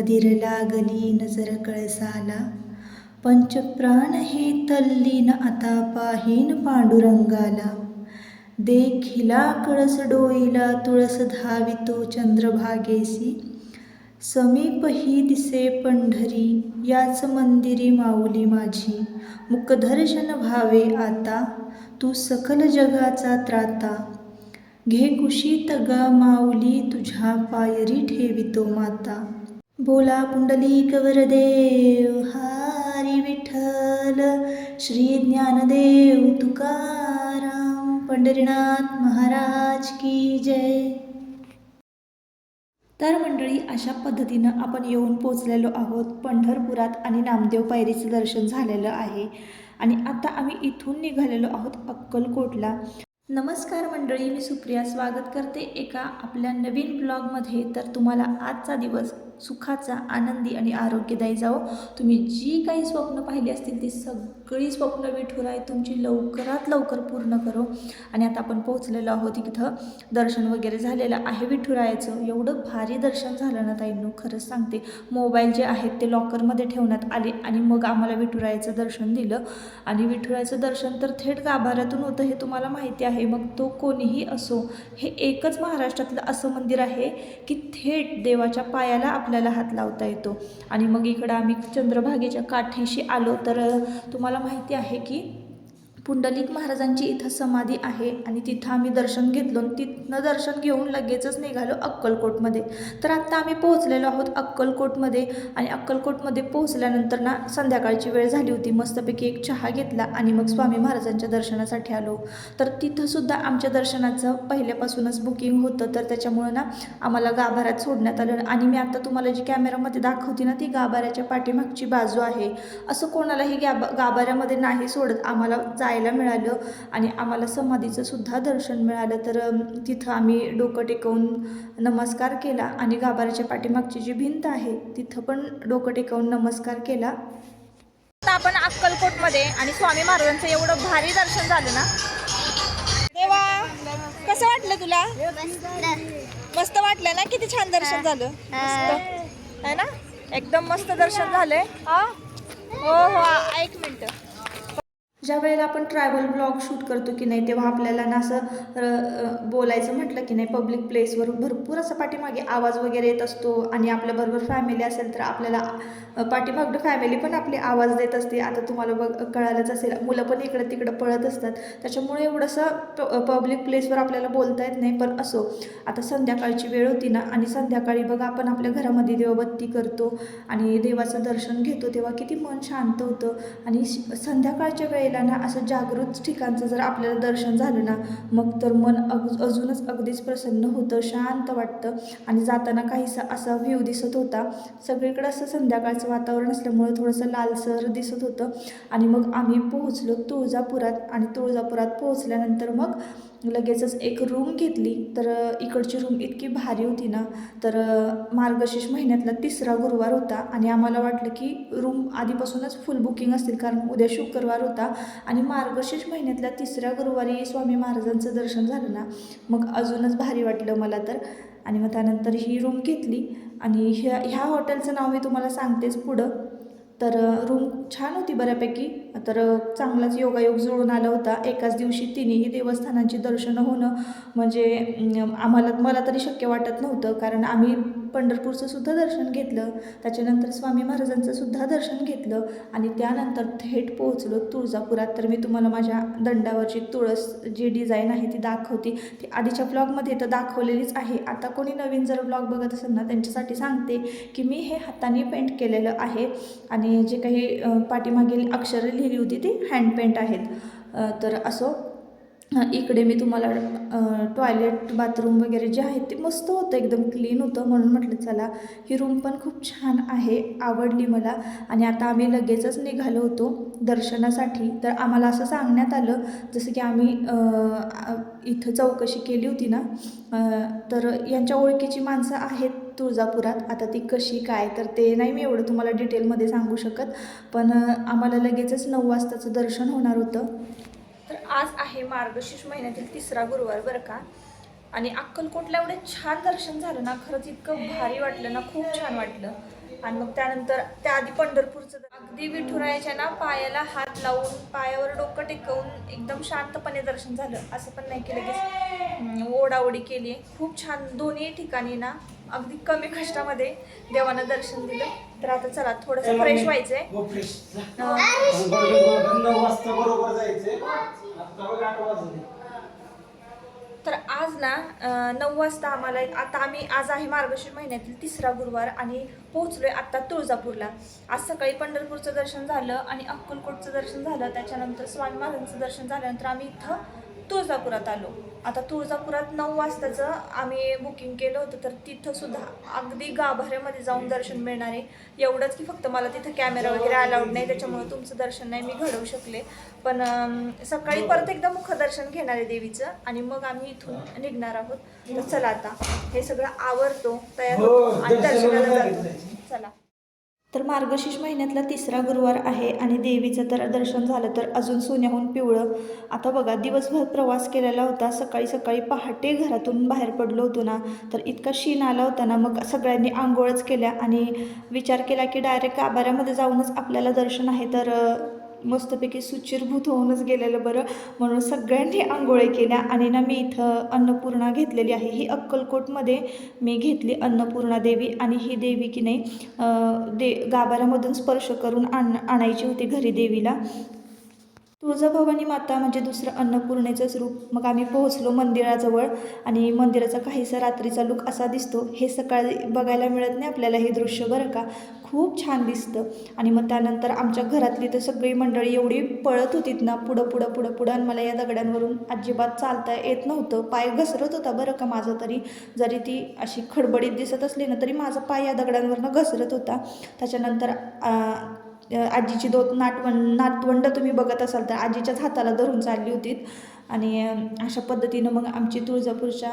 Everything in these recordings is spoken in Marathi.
अधीर लागली नजर कळसाला, पंचप्राण हे तल्लीन आता पाहीन पांडुरंगाला. देखिला कळस डोईला तुळस धावितो चंद्रभागेसी, समीपही दिसे पंढरी याच मंदिरी माऊली माझी. मुखदर्शन व्हावे आता तू सकल जगाचा त्राता, घे कुशीत गा माऊली तुझ्या पायरी ठेवितो माता. बोला पुंडलिक वरदेव हरी विठ्ठल, श्री ज्ञानदेव तुकाराम, पंढरीनाथ महाराज की जय. तर मंडळी, अशा पद्धतीनं आपण येऊन पोचलेलो आहोत पंढरपुरात आणि नामदेव पायरीचं दर्शन झालेलं आहे. आणि आता आम्ही इथून निघालेलो आहोत अक्कलकोटला. नमस्कार मंडळी, मी सुप्रिया स्वागत करते एका आपल्या नवीन ब्लॉगमध्ये. तर तुम्हाला आजचा दिवस सुखाचा, आनंदी आणि आरोग्यदायी जाओ. तुम्ही जी काही स्वप्न पाहिली असतील ती सगळी स्वप्न विठुराय तुमची लवकरात लवकर पूर्ण करो. आणि आता आपण पोहोचलेलो आहोत इथं. दर्शन वगैरे झालेलं आहे विठुरायाचं. एवढं भारी दर्शन झालं ना ताईंनो, खरंच सांगते. मोबाईल जे आहेत ते लॉकरमध्ये ठेवण्यात आले आणि मग आम्हाला विठुरायाचं दर्शन दिलं. आणि विठुरायाचं दर्शन तर थेट गाभाऱ्यातून होतं, हे तुम्हाला माहिती आहे. मग तो कोणीही असो, हे एकच महाराष्ट्रातलं असं मंदिर आहे की थेट देवाच्या पायाला आपल्याला हात लावता येतो. आणि मग इकडं आम्ही चंद्रभागेच्या काठीशी आलो. तर तुम्हाला माहिती आहे की पुंडलिक महाराजांची इथं समाधी आहे आणि तिथं आम्ही दर्शन घेतलो. तिथनं दर्शन घेऊन लगेचच निघालो अक्कलकोटमध्ये. तर आत्ता आम्ही पोहोचलेलो आहोत अक्कलकोटमध्ये. आणि अक्कलकोटमध्ये पोहोचल्यानंतर ना संध्याकाळची वेळ झाली होती. मस्तपैकी एक चहा घेतला आणि मग स्वामी महाराजांच्या दर्शनासाठी आलो. तर तिथंसुद्धा आमच्या दर्शनाचं पहिल्यापासूनच बुकिंग होतं, तर त्याच्यामुळं ना आम्हाला गाभाऱ्यात सोडण्यात आलं. आणि मी आता तुम्हाला जी कॅमेरामध्ये दाखवते ना ती गाभाऱ्याच्या पाठीमागची बाजू आहे. असं कोणालाही गाभाऱ्यामध्ये नाही सोडत, आम्हाला जायला मिळालं. आणि आम्हाला समाधीचं सुद्धा दर्शन मिळालं. तर तिथं आम्ही डोकं टेकवून नमस्कार केला आणि गाभाऱ्याच्या पाठीमागची जी भिंत आहे तिथं पण डोकं टेकवून नमस्कार केला. आता आपण अक्कलकोटमध्ये आणि स्वामी महाराजांचं एवढं भारी दर्शन झालं ना. देवा, कसं वाटलं तुला? मस्त वाटलं ना? किती छान दर्शन झालं, मस्त आहे ना? एकदम मस्त दर्शन झालंय. हो हो, एक मिनिट. ज्या वेळेला आपण ट्रॅव्हल ब्लॉग शूट करतो की नाही, तेव्हा आपल्याला ना असं बोलायचं म्हटलं की नाही पब्लिक प्लेसवर भरपूर असं पाठीमागे आवाज वगैरे येत असतो. आणि आपल्याबरोबर फॅमिली असेल तर आपल्याला पाठीमागं फॅमिली पण आपली आवाज देत असते. आता तुम्हाला कळालंच असेल, मुलं पण इकडं तिकडं पळत असतात. त्याच्यामुळे एवढंसं पब्लिक प्लेसवर आपल्याला बोलता येत नाही. पण असो, आता संध्याकाळची वेळ होती ना आणि संध्याकाळी बघा आपण आपल्या घरामध्ये देवबत्ती करतो आणि देवाचं दर्शन घेतो, तेव्हा किती मन शांत होतं. आणि संध्याकाळच्या वेळेला ना असं जागृत ठिकाणचं जर आपल्याला दर्शन झालं ना, मग तर मन अजूनच अगदीच प्रसन्न होतं, शांत वाटतं. आणि जाताना काहीसा असा व्ह्यू दिसत होता. सगळीकडे असं संध्याकाळचं वातावरण असल्यामुळे थोडंसं लालसर दिसत होतं. आणि मग आम्ही पोहोचलो तुळजापुरात. आणि तुळजापुरात पोहोचल्यानंतर मग लगेचच एक रूम घेतली. तर इकडची रूम इतकी भारी होती ना. तर मार्गशीर्ष महिन्यातला 3रा गुरुवार होता आणि आम्हाला वाटलं की रूम आधीपासूनच फुल बुकिंग असतील, कारण उद्या शुक्रवार होता. आणि मार्गशीर्ष महिन्यातल्या 3ऱ्या गुरुवारी स्वामी महाराजांचं दर्शन झालं ना, मग अजूनच भारी वाटलं मला तर. आणि मग त्यानंतर ही रूम घेतली. आणि ह्या हॉटेलचं नाव मी तुम्हाला सांगतेच पुढं. तर रूम छान होती बऱ्यापैकी. तर चांगलाच योगायोग जुळून आला होता. एकाच दिवशी तिन्ही देवस्थानांची दर्शनं होणं म्हणजे मला तरी शक्य वाटत नव्हतं, कारण आम्ही पंढरपूरचं सुद्धा दर्शन घेतलं, त्याच्यानंतर स्वामी महाराजांचं सुद्धा दर्शन घेतलं आणि त्यानंतर थेट पोहोचलो तुळजापुरात. तर मी तुम्हाला माझ्या दंडावरची तुळस जी डिझाईन आहे ती दाखवते. ती आधीच्या ब्लॉगमध्ये तर दाखवलेलीच आहे. आता कोणी नवीन जर ब्लॉग बघत असेल ना त्यांच्यासाठी सांगते की मी हे हाताने पेंट केलेलं आहे. आणि जे काही पाठीमागील अक्षरं लिहिली होती ती हँड पेंट आहेत. तर असो, इकडे मी तुम्हाला टॉयलेट बाथरूम वगैरे जे आहेत ते मस्त होतं, एकदम क्लीन होतं. म्हणून म्हटलं चला, ही रूम पण खूप छान आहे, आवडली मला. आणि आता आम्ही लगेचच निघालो होतो दर्शनासाठी. तर आम्हाला असं सांगण्यात आलं, जसं की आम्ही इथं चौकशी केली होती ना, तर यांच्या ओळखीची माणसं आहेत तुळजापुरात. आता ती कशी काय तर ते नाही मी एवढं तुम्हाला डिटेलमध्ये सांगू शकत. पण आम्हाला लगेचच 9 वाजताचं दर्शन होणार होतं. तर आज आहे मार्गशीर्ष महिन्यातील 3रा गुरुवार बरं का. आणि अक्कलकोटला एवढे छान दर्शन झालं ना, खरंच इतकं भारी वाटलं ना, खूप छान वाटलं. आणि मग त्यानंतर त्याआधी पंढरपूरचं अगदी विठुरायाच्या ना पायाला हात लावून पायावर डोकं टेकवून एकदम शांतपणे दर्शन झालं. असं पण नाही केलं की ओढाओढी केली. खूप छान दोन्ही ठिकाणी ना अगदी कमी कष्टामध्ये देवानं दर्शन दिलं. तर आता चला थोडंसं फ्रेश व्हायचंय. 9 वाजता बरोबर जायचंय. आता बघ 8 वाजले. तर आज ना 9 वाजता आम्हाला आता आम्ही आज आहे मार्गशीर्ष महिन्यातील 3रा गुरुवार आणि पोहोचलोय आत्ता तुळजापूरला. आज सकाळी पंढरपूरचं दर्शन झालं आणि अक्कलकोटचं दर्शन झालं. त्याच्यानंतर स्वामी महाराजांचं दर्शन झाल्यानंतर आम्ही इथं तुळजापुरात आलो. आता तुळजापुरात 9 वाजताचं आम्ही बुकिंग केलं होतं. तर तिथं सुद्धा अगदी गाभाऱ्यामध्ये जाऊन दर्शन मिळणार आहे. एवढंच की फक्त मला तिथं कॅमेरा वगैरे अलाउड नाही, त्याच्यामुळे तुमचं दर्शन नाही मी घडवू शकले. पण सकाळी परत एकदा मुखदर्शन घेणार आहे देवीचं आणि मग आम्ही इथून निघणार आहोत. तर चला आता हे सगळं आवरतो, तयार होतो आणि दर्शनाला जातो. चला. तर मार्गशीर्ष महिन्यातला 3रा गुरुवार आहे आणि देवीचं तर दर्शन झालं. तर अजून सोन्याहून पिवळं. आता बघा दिवसभर प्रवास केलेला होता. सकाळी सकाळी पहाटे घरातून बाहेर पडलो होतो ना, तर इतका शीण आला होता ना, मग सगळ्यांनी आंघोळच केल्या आणि विचार केला की डायरेक्ट गाभाऱ्यामध्ये जाऊनच आपल्याला दर्शन आहे. तर मस्तपैकी सुचिरभूत होऊनच गेलेलं बरं, म्हणून सगळ्यांनी आंघोळी केल्या. आणि ना मी इथं अन्नपूर्णा घेतलेली आहे. ही अक्कलकोटमध्ये मी घेतली अन्नपूर्णा देवी. आणि ही देवी की नाही गाभाऱ्यामधून स्पर्श करून आणायची होती घरी देवीला. तुळजाभवानी माता म्हणजे दुसरं अन्नपूर्णेचंच रूप. मग आम्ही पोहोचलो मंदिराजवळ आणि मंदिराचा काहीसा रात्रीचा लुक असा दिसतो. हे सकाळी बघायला मिळत नाही आपल्याला हे दृश्य बरं का, खूप छान दिसतं. आणि मग त्यानंतर आमच्या घरातली तर सगळी मंडळी एवढी पळत होतीत ना पुढं पुढं पुढं पुढं, आणि मला या दगडांवरून अजिबात चालता येत नव्हतं. पाय घसरत होता बरं का माझा, तरी जरी ती अशी खडबडीत दिसत असली ना तरी माझा पाय या दगडांवरनं घसरत होता. त्याच्यानंतर आजीची नातवंड तुम्ही बघत असाल तर आजीच्याच हाताला धरून चालली होती. आणि अशा पद्धतीनं मग आमची तुळजापूरच्या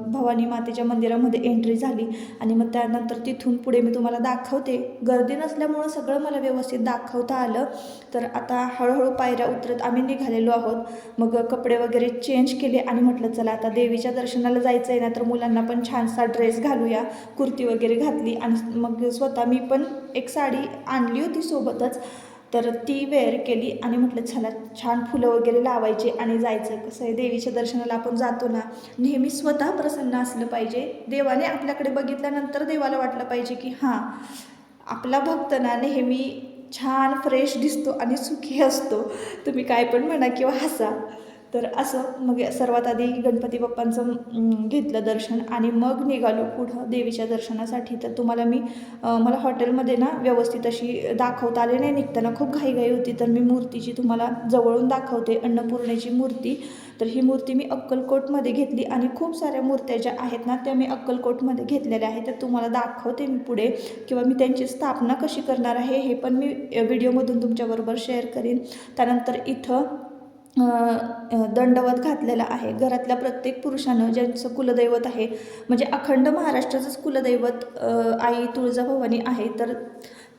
भवानी मातेच्या मंदिरामध्ये एंट्री झाली. आणि मग त्यानंतर तिथून पुढे मी तुम्हाला दाखवते. गर्दी नसल्यामुळं सगळं मला व्यवस्थित दाखवता आलं. तर आता हळूहळू पायऱ्या उतरत आम्ही निघालेलो आहोत. मग कपडे वगैरे चेंज केले आणि म्हटलं चला आता देवीच्या दर्शनाला जायचं आहे ना, तर मुलांना पण छानसा ड्रेस घालूया. कुर्ती वगैरे घातली आणि मग स्वतः मी पण एक साडी आणली होती सोबतच, तर ती वेअर केली. आणि म्हटलं चला छान फुलं वगैरे लावायचे आणि जायचं. कसं आहे देवीच्या दर्शनाला आपण जातो ना, नेहमी स्वतः प्रसन्न असलं पाहिजे. देवाने आपल्याकडे बघितल्यानंतर देवाला वाटलं पाहिजे की हां आपला भक्त ना नेहमी छान फ्रेश दिसतो आणि सुखी असतो. तुम्ही काय पण म्हणा किंवा हसा. तर असं मग सर्वात आधी गणपती बाप्पांचं घेतलं दर्शन आणि मग निघालो पुढं देवीच्या दर्शनासाठी. तर तुम्हाला मला हॉटेलमध्ये ना व्यवस्थित अशी दाखवता आले नाही निघताना, खूप घाईघाई होती. तर मी मूर्तीची तुम्हाला जवळून दाखवते, अन्नपूर्णेची मूर्ती. तर ही मूर्ती मी अक्कलकोटमध्ये घेतली आणि खूप साऱ्या मूर्त्या ज्या आहेत ना त्या मी अक्कलकोटमध्ये घेतलेल्या आहेत. तर तुम्हाला दाखवते मी पुढे, किंवा मी त्यांची स्थापना कशी करणार आहे हे पण मी व्हिडिओमधून तुमच्याबरोबर शेअर करीन. त्यानंतर इथं दंडवत घातलेला आहे. घरातल्या प्रत्येक पुरुषानं ज्यांचं कुलदैवत आहे, म्हणजे अखंड महाराष्ट्राचंच कुलदैवत आई तुळजाभवानी आहे, तर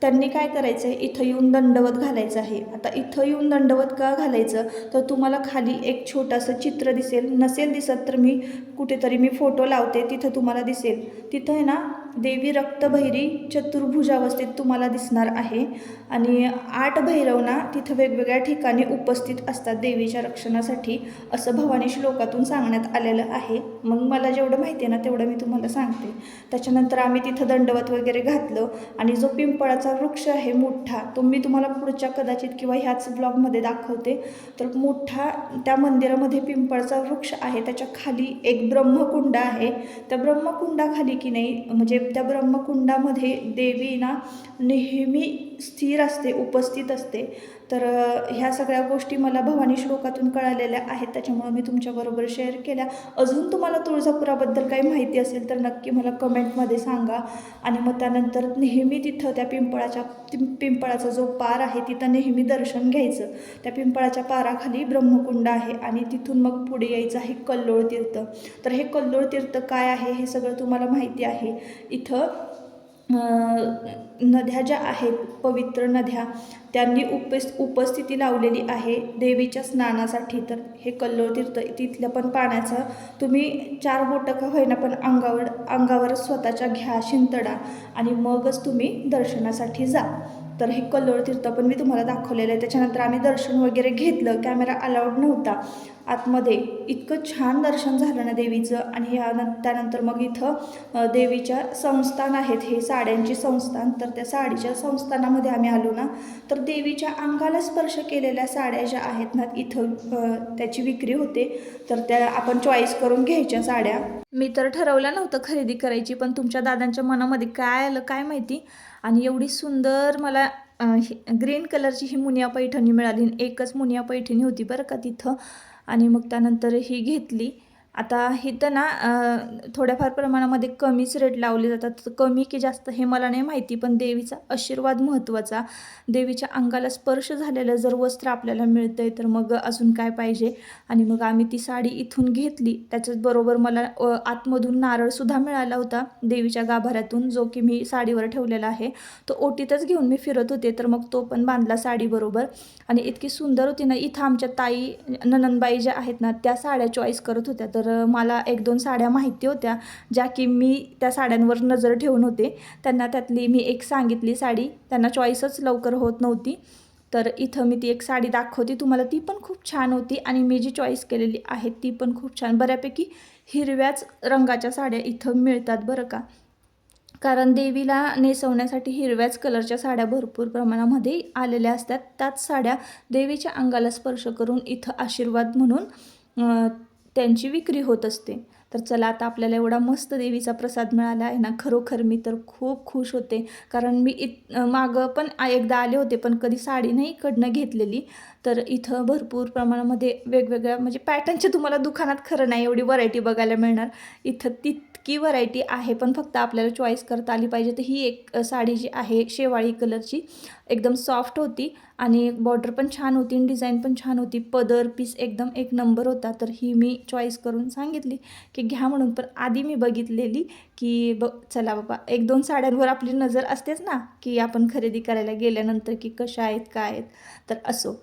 त्यांनी काय करायचं आहे, इथं येऊन दंडवत घालायचं आहे. आता इथं येऊन दंडवत का घालायचं, तर तुम्हाला खाली एक छोटंसं चित्र दिसेल. नसेल दिसत तर मी कुठेतरी फोटो लावते, तिथं तुम्हाला दिसेल. तिथं आहे ना देवी रक्तभैरी चतुर्भुजावस्थेत तुम्हाला दिसणार आहे. आणि 8 भैरव ना तिथं वेगवेगळ्या ठिकाणी उपस्थित असतात देवीच्या रक्षणासाठी, असं भवानी श्लोकातून सांगण्यात आलेलं आहे. मग मला जेवढं माहिती आहे ना तेवढं मी तुम्हाला सांगते. त्याच्यानंतर आम्ही तिथं दंडवत वगैरे घातलं. आणि जो पिंपळाचा वृक्ष आहे मोठा, तो मी तुम्हाला पुढच्या कदाचित किंवा ह्याच ब्लॉगमध्ये दाखवते. तर मोठा त्या मंदिरामध्ये पिंपळाचा वृक्ष आहे, त्याच्या खाली एक ब्रह्मकुंड आहे. त्या ब्रह्मकुंडाखाली की नाही, म्हणजे त्या ब्रह्मकुंडामध्ये देवी ना नेहमी स्थिर असते, उपस्थित असते. तर ह्या सगळ्या गोष्टी मला भवानी श्लोकातून कळालेल्या आहेत, त्याच्यामुळे मी तुमच्याबरोबर शेअर केल्या. अजून तुम्हाला तुळजापुराबद्दल काही माहिती असेल तर नक्की मला कमेंटमध्ये सांगा. आणि मग त्यानंतर नेहमी तिथं त्या पिंपळाचा जो पार आहे तिथं नेहमी दर्शन घ्यायचं. त्या पिंपळाच्या पाराखाली ब्रह्मकुंड आहे आणि तिथून मग पुढे यायचं आहे कल्लोळ तीर्थ. तर हे कल्लोळ तीर्थ काय आहे हे सगळं तुम्हाला माहिती आहे. इथं नद्या ज्या आहेत पवित्र नद्या त्यांनी उपस्थिती लावलेली आहे देवीच्या स्नानासाठी. तर हे कल्लोळ तीर्थ तिथल्या पण पाण्याचं तुम्ही 4 बोटं का होईना पण अंगावर स्वतःच्या घ्या शिंतडा आणि मगच तुम्ही दर्शनासाठी जा. तर हे कल्लोळ तीर्थ पण मी तुम्हाला दाखवलेलं आहे. त्याच्यानंतर आम्ही दर्शन वगैरे घेतलं, कॅमेरा अलाउड नव्हता आतमध्ये. इतकं छान दर्शन झालं ना देवीचं. आणि त्यानंतर मग इथं देवीच्या संस्थान आहेत, हे साड्यांची संस्थान. तर त्या साडीच्या संस्थानामध्ये आम्ही आलो ना, तर देवीच्या अंगाला स्पर्श केलेल्या साड्या ज्या आहेत ना इथं त्याची विक्री होते. तर त्या आपण चॉईस करून घ्यायच्या साड्या. मी तर ठरवलं नव्हतं खरेदी करायची, पण तुमच्या दादांच्या मनामध्ये काय आलं काय माहिती. आणि एवढी सुंदर मला ग्रीन कलरची ही मुनिया पैठणी मिळाली. एकच मुनिया पैठणी होती बरं का तिथं. आणि मग त्यानंतर ही घेतली. आता इथं ना थोड्याफार प्रमाणामध्ये कमीच रेट लावले जातात. कमी की जास्त हे मला नाही माहिती, पण देवीचा आशीर्वाद महत्त्वाचा. देवीच्या अंगाला स्पर्श झालेलं जर वस्त्र आपल्याला मिळतं आहे तर मग अजून काय पाहिजे. आणि मग आम्ही ती साडी इथून घेतली. त्याच्याचबरोबर मला आतमधून नारळसुद्धा मिळाला होता देवीच्या गाभाऱ्यातून, जो की मी साडीवर ठेवलेला आहे. तो ओटीतच घेऊन मी फिरत होते, तर मग तो पण बांधला साडीबरोबर. आणि इतकी सुंदर होती ना. इथं आमच्या ताई ननंदबाई ज्या आहेत ना त्या साड्या चॉईस करत होत्या. तर मला 1-2 साड्या माहिती होत्या ज्या की मी त्या साड्यांवर नजर ठेवून होते. त्यांना त्यातली मी एक सांगितली साडी, त्यांना चॉईसच लवकर होत नव्हती. तर इथं मी ती एक साडी दाखवते तुम्हाला, ती पण खूप छान होती. आणि मी जी चॉईस केलेली आहे ती पण खूप छान. बऱ्यापैकी हिरव्याच रंगाच्या साड्या इथं मिळतात बरं का, कारण देवीला नेसवण्यासाठी हिरव्याच कलरच्या साड्या भरपूर प्रमाणामध्ये आलेल्या असतात. त्याच साड्या देवीच्या अंगाला स्पर्श करून इथं आशीर्वाद म्हणून त्यांची विक्री होत असते. तर चला, आता आपल्याला एवढा मस्त देवीचा प्रसाद मिळाला आहे ना, खरोखर मी तर खूप खुश होते. कारण मी मागं पण एकदा आले होते, पण कधी साडी नाही इकडनं घेतलेली. तर इथं भरपूर प्रमाणामध्ये वेगवेगळ्या म्हणजे पॅटर्नचे तुम्हाला दुकानात खरं नाही एवढी व्हरायटी बघायला मिळणार. इथं तितकी व्हरायटी आहे, पण फक्त आपल्याला चॉईस करता आली पाहिजे. तर ही एक साडी जी आहे शेवाळी कलरची, एकदम सॉफ्ट होती आणि बॉर्डर पण छान होती आणि डिझाईन पण छान होती. पदर पीस एकदम एक नंबर होता. तर ही मी चॉईस करून सांगितली की घ्या म्हणून. पण आधी मी बघितलेली की चला बाबा, 1-2 साड्यांवर आपली नजर असतेच ना की आपण खरेदी करायला गेल्यानंतर की कशा आहेत काय आहेत. तर असो.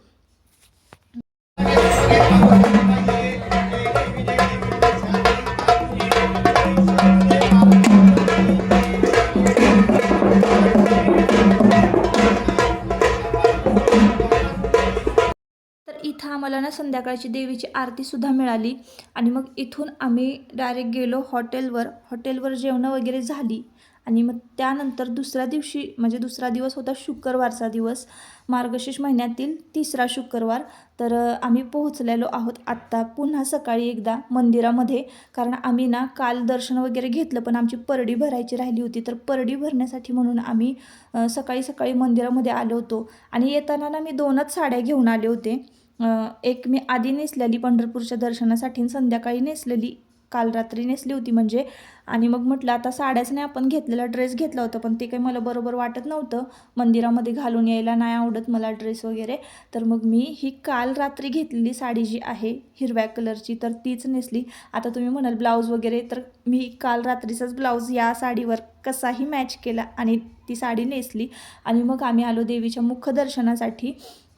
इथं आम्हाला ना संध्याकाळची देवीची आरतीसुद्धा मिळाली. आणि मग इथून आम्ही डायरेक्ट गेलो हॉटेलवर जेवणं वगैरे झाली. आणि मग त्यानंतर दुसऱ्या दिवशी म्हणजे दुसरा दिवस होता शुक्रवारचा दिवस, मार्गशीर्ष महिन्यातील 3रा शुक्रवार. तर आम्ही पोहोचलेलो आहोत आत्ता पुन्हा सकाळी एकदा मंदिरामध्ये. कारण आम्ही ना काल दर्शन वगैरे घेतलं, पण आमची परडी भरायची राहिली होती. तर परडी भरण्यासाठी म्हणून आम्ही सकाळी मंदिरामध्ये आलो होतो. आणि येताना ना मी 2च साड्या घेऊन आले होते. एक मी आधी नेसलेली पंढरपूरच्या दर्शनासाठी, संध्याकाळी नेसलेली काल रात्री नेसली होती म्हणजे. आणि मग म्हटलं आता साड्याच नाही, आपण घेतलेला ड्रेस घेतला होता, पण ते काही मला बरोबर वाटत नव्हतं, मंदिरामध्ये घालून यायला नाही आवडत मला ड्रेस वगैरे. तर मग मी ही काल रात्री घेतलेली साडी जी आहे हिरव्या कलरची, तर तीच नेसली. आता तुम्ही म्हणाल ब्लाऊज वगैरे, तर मी काल रात्रीचाच ब्लाऊज या साडीवर कसाही मॅच केला आणि ती साडी नेसली. आणि मग आम्ही आलो देवीच्या मुखदर्शनासाठी.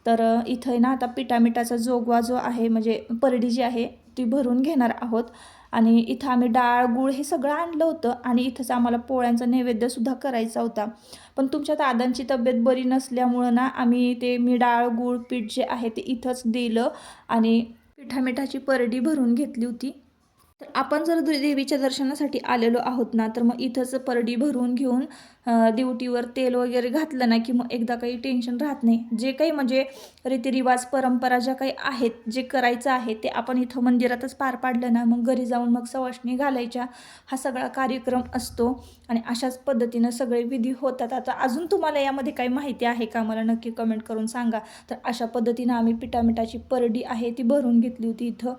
तर इथं ना आता पिठामिठाचा जोगवा जो आहे म्हणजे परडी जी आहे ती भरून घेणार आहोत. आणि इथं आम्ही डाळ गूळ हे सगळं आणलं होतं. आणि इथंच आम्हाला पोळ्यांचा नैवेद्यसुद्धा करायचा होता. पण तुमच्या दादांची तब्येत बरी नसल्यामुळं ना आम्ही मी डाळ गूळ पीठ जे आहे ते इथंच दिलं आणि पिठामिठाची परडी भरून घेतली होती. तर आपण जर देवीच्या दर्शनासाठी आलेलो आहोत ना, तर मग इथंच परडी भरून घेऊन दिवटीवर तेल वगैरे घातलं ना की मग एकदा काही टेन्शन राहत नाही. जे काही म्हणजे रीतिरिवाज परंपरा ज्या काही आहेत, जे करायचं आहे ते आपण इथं मंदिरातच पार पाडलं ना, मग घरी जाऊन मग सवाष्णी घालायच्या, हा सगळा कार्यक्रम असतो. आणि अशाच पद्धतीनं सगळे विधी होतात. आता अजून तुम्हाला यामध्ये काही माहिती आहे का, मला नक्की कमेंट करून सांगा. तर अशा पद्धतीनं आम्ही पिठामिठाची परडी आहे ती भरून घेतली होती इथं.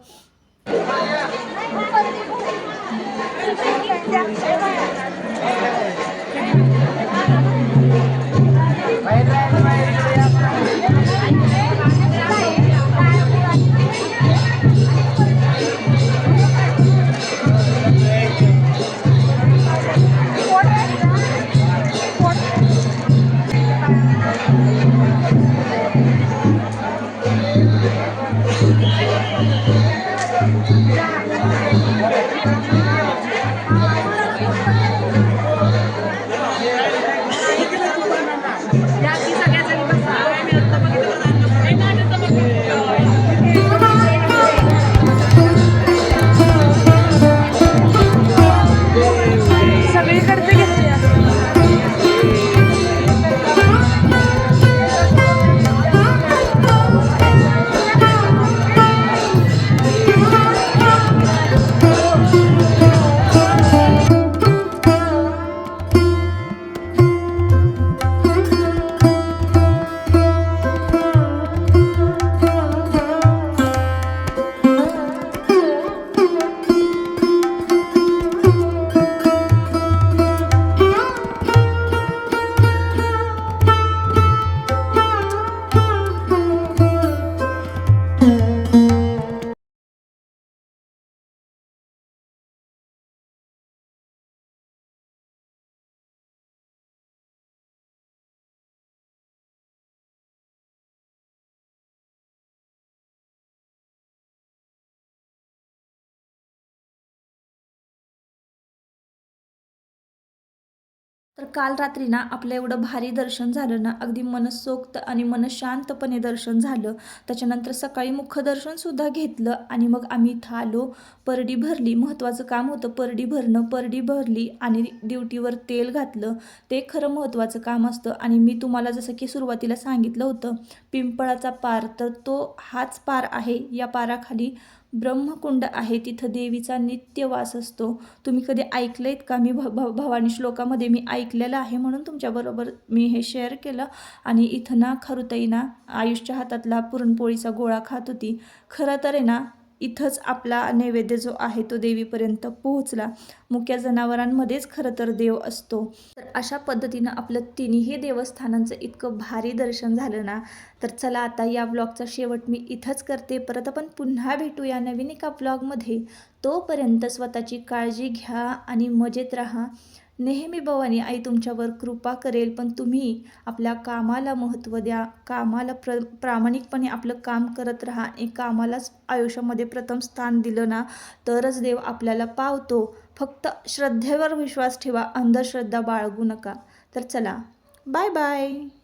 तर काल रात्री ना आपलं एवढं भारी दर्शन झालं ना, अगदी मनसोक्त आणि मनशांतपणे दर्शन झालं. त्याच्यानंतर सकाळी मुखदर्शनसुद्धा घेतलं आणि मग आम्ही इथं आलो. परडी भरली, महत्त्वाचं काम होतं परडी भरणं. परडी भरली आणि ड्युटीवर तेल घातलं. ते खरं महत्त्वाचं काम असतं आणि मी तुम्हाला जसं की सुरुवातीला सांगितलं होतं, पिंपळाचा पार, तर तो हाच पार आहे. या पाराखाली ब्रह्मकुंड आहे, तिथं देवीचा नित्य वास असतो. तुम्ही कधी ऐकलंयत का? मी भवानी श्लोकामध्ये मी ऐकलेलं आहे म्हणून तुमच्याबरोबर मी हे शेअर केलं. आणि इथं ना खरुताई ना आयुषच्या हातातला पुरणपोळीचा गोळा खात होती. खरं तर आहे ना, इथंच आपला नैवेद्य जो आहे तो देवीपर्यंत पोहोचला. मुक्या जनावरांमध्येच खरं तर देव असतो. तर अशा पद्धतीनं आपलं तिन्ही देवस्थानांचं इतकं भारी दर्शन झालं ना. तर चला आता या ब्लॉगचा शेवट मी इथंच करते. परत आपण पुन्हा भेटूया नवीन एका ब्लॉगमध्ये. तोपर्यंत स्वतःची काळजी घ्या आणि मजेत राहा. नेहमी भवानी आई तुमच्यावर कृपा करेल, पण तुम्ही आपल्या कामाला महत्त्व द्या. कामाला प्रामाणिकपणे आपलं काम करत राहा आणि कामालाच आयुष्यामध्ये प्रथम स्थान दिलं ना, तरच देव आपल्याला पावतो. फक्त श्रद्धेवर विश्वास ठेवा, अंधश्रद्धा बाळगू नका. तर चला, बाय बाय.